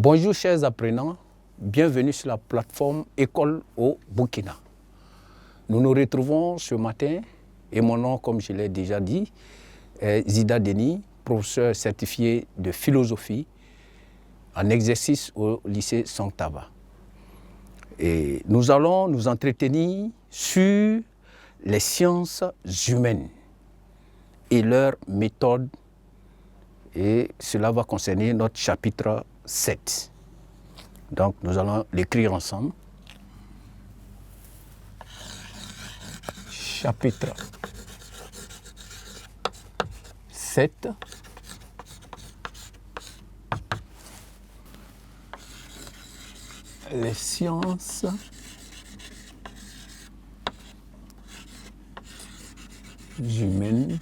Bonjour chers apprenants, bienvenue sur la plateforme École au Burkina. Nous nous retrouvons ce matin et mon nom, comme je l'ai déjà dit, est Zida Denis, professeur certifié de philosophie en exercice au lycée Songtaba. Et nous allons nous entretenir sur les sciences humaines et leurs méthodes, et cela va concerner notre chapitre 7. Donc nous allons l'écrire ensemble. Chapitre 7. Les sciences humaines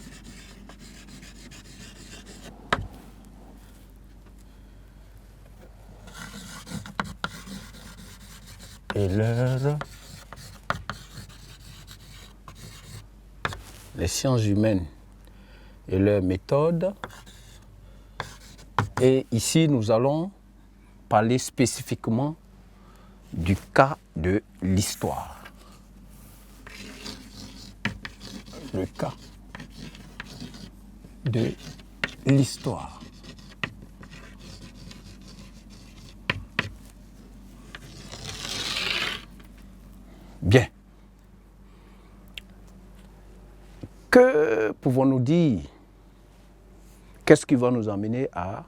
et leurs méthodes. Et ici, nous allons parler spécifiquement du cas de l'histoire. Le cas de l'histoire. Bien. Que pouvons-nous dire? Qu'est-ce qui va nous amener à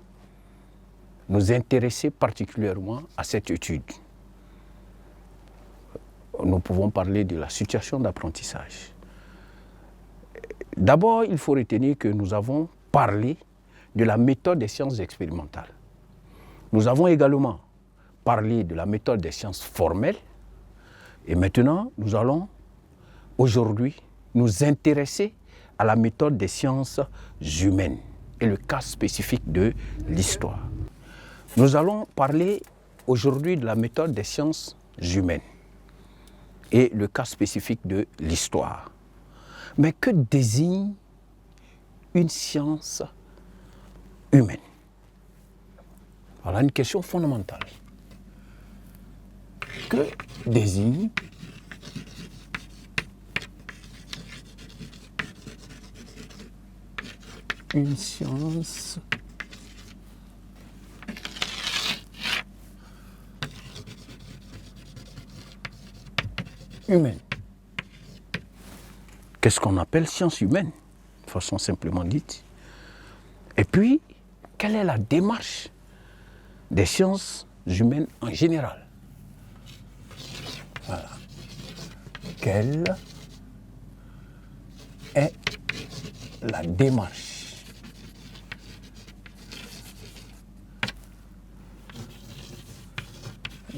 nous intéresser particulièrement à cette étude? Nous pouvons parler de la situation d'apprentissage. D'abord, il faut retenir que nous avons parlé de la méthode des sciences expérimentales. Nous avons également parlé de la méthode des sciences formelles. Et maintenant, nous allons aujourd'hui nous intéresser à la méthode des sciences humaines et le cas spécifique de l'histoire. Nous allons parler aujourd'hui de la méthode des sciences humaines et le cas spécifique de l'histoire. Mais que désigne une science humaine? Voilà une question fondamentale. Que désigne une science humaine? Qu'est-ce qu'on appelle science humaine, de façon simplement dite? Et puis, quelle est la démarche des sciences humaines en général? Voilà. Quelle est la démarche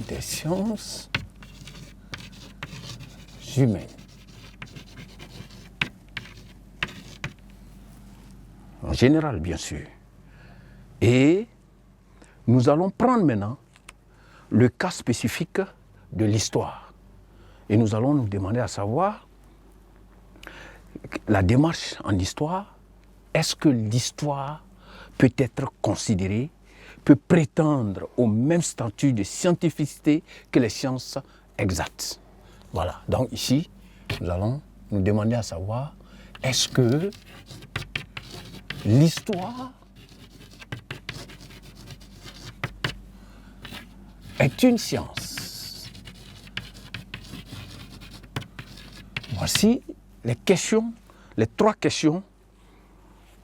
des sciences humaines? En général, bien sûr. Et nous allons prendre maintenant le cas spécifique de l'histoire. Et nous allons nous demander à savoir, la démarche en histoire, est-ce que l'histoire peut être considérée, peut prétendre au même statut de scientificité que les sciences exactes? Voilà, donc ici, nous allons nous demander à savoir, est-ce que l'histoire est une science? Voici les questions, les trois questions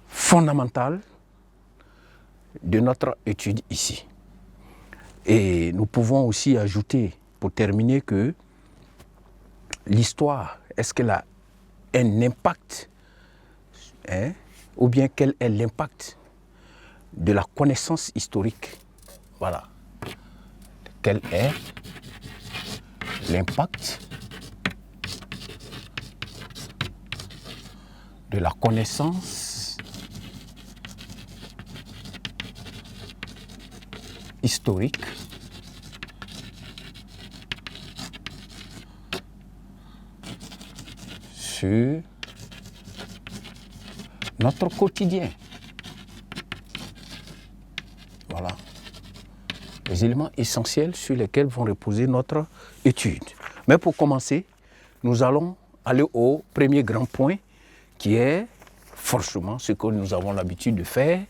fondamentales de notre étude ici. Et nous pouvons aussi ajouter, pour terminer, que l'histoire, est-ce qu'elle a un impact, ou bien quel est l'impact de la connaissance historique? Voilà. Quel est l'impact de la connaissance historique sur notre quotidien? Voilà. les éléments essentiels sur lesquels vont reposer notre étude. Mais pour commencer, nous allons aller au premier grand point qui est forcément ce que nous avons l'habitude de faire.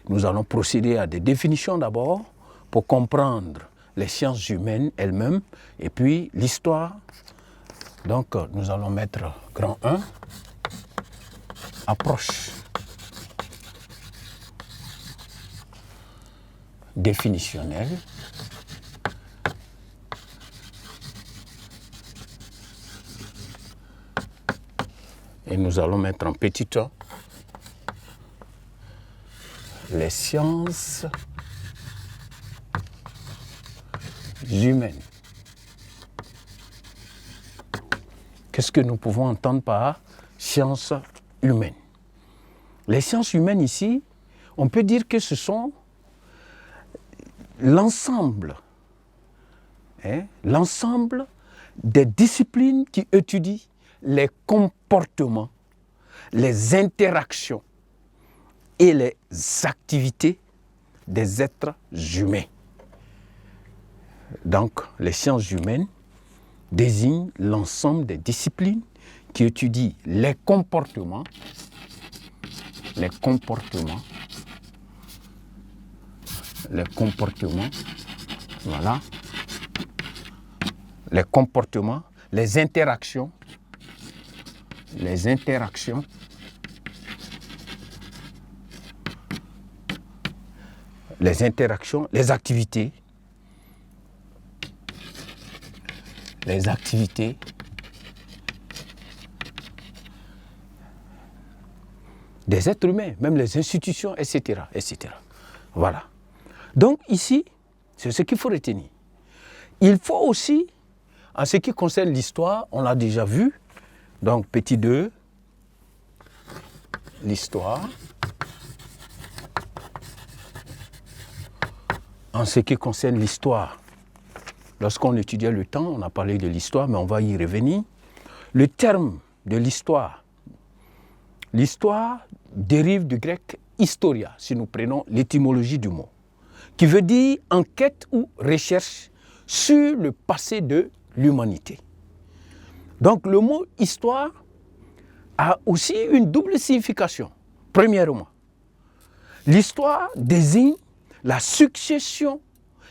Nous allons procéder à des définitions d'abord pour comprendre les sciences humaines elles-mêmes et puis l'histoire. Donc nous allons mettre grand 1, approche, définitionnelle. Et nous allons mettre en petit 1 les sciences humaines. Qu'est-ce que nous pouvons entendre par sciences humaines? Les sciences humaines ici, on peut dire que ce sont l'ensemble des disciplines qui étudient les comportements, les interactions et les activités des êtres humains. Donc, les sciences humaines désignent l'ensemble des disciplines qui étudient les comportements, voilà, les comportements, les interactions, les activités, des êtres humains, même les institutions, etc., etc. Voilà. Donc ici, c'est ce qu'il faut retenir. Il faut aussi, en ce qui concerne l'histoire, on l'a déjà vu, donc petit 2, l'histoire. En ce qui concerne l'histoire, lorsqu'on étudiait le temps, on a parlé de l'histoire, mais on va y revenir. Le terme de l'histoire dérive du grec historia, si nous prenons l'étymologie du mot, qui veut dire enquête ou recherche sur le passé de l'humanité. Donc le mot histoire a aussi une double signification. Premièrement, l'histoire désigne la succession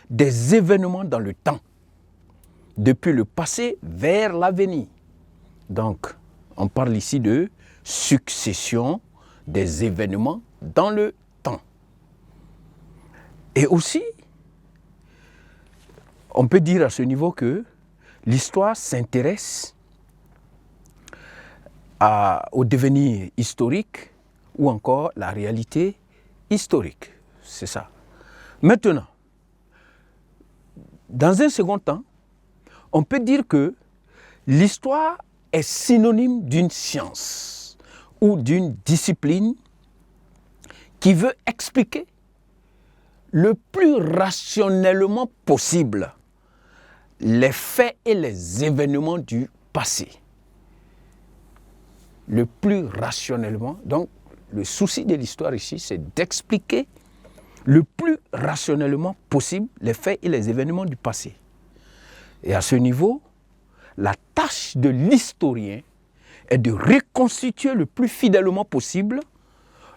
des événements dans le temps, depuis le passé vers l'avenir. Donc, on parle ici de succession des événements dans le temps. Et aussi, on peut dire à ce niveau que l'histoire s'intéresse au devenir historique ou encore la réalité historique. C'est ça. Maintenant, dans un second temps, on peut dire que l'histoire est synonyme d'une science ou d'une discipline qui veut expliquer le plus rationnellement possible les faits et les événements du passé. Le plus rationnellement, donc le souci de l'histoire ici, c'est d'expliquer le plus rationnellement possible les faits et les événements du passé. Et à ce niveau, la tâche de l'historien est de reconstituer le plus fidèlement possible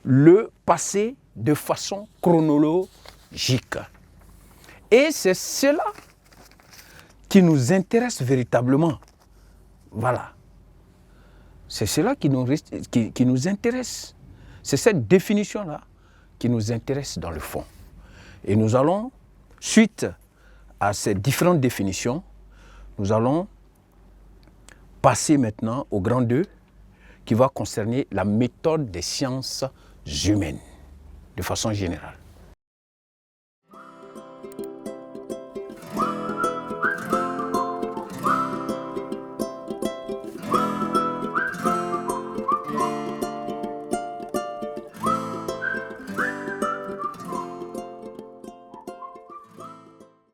le passé de façon chronologique. Et c'est cela qui nous intéresse véritablement. Voilà. C'est cela qui nous intéresse. C'est cette définition-là qui nous intéresse dans le fond. Et nous allons, suite à ces différentes définitions, nous allons passer maintenant au grand 2 qui va concerner la méthode des sciences humaines de façon générale.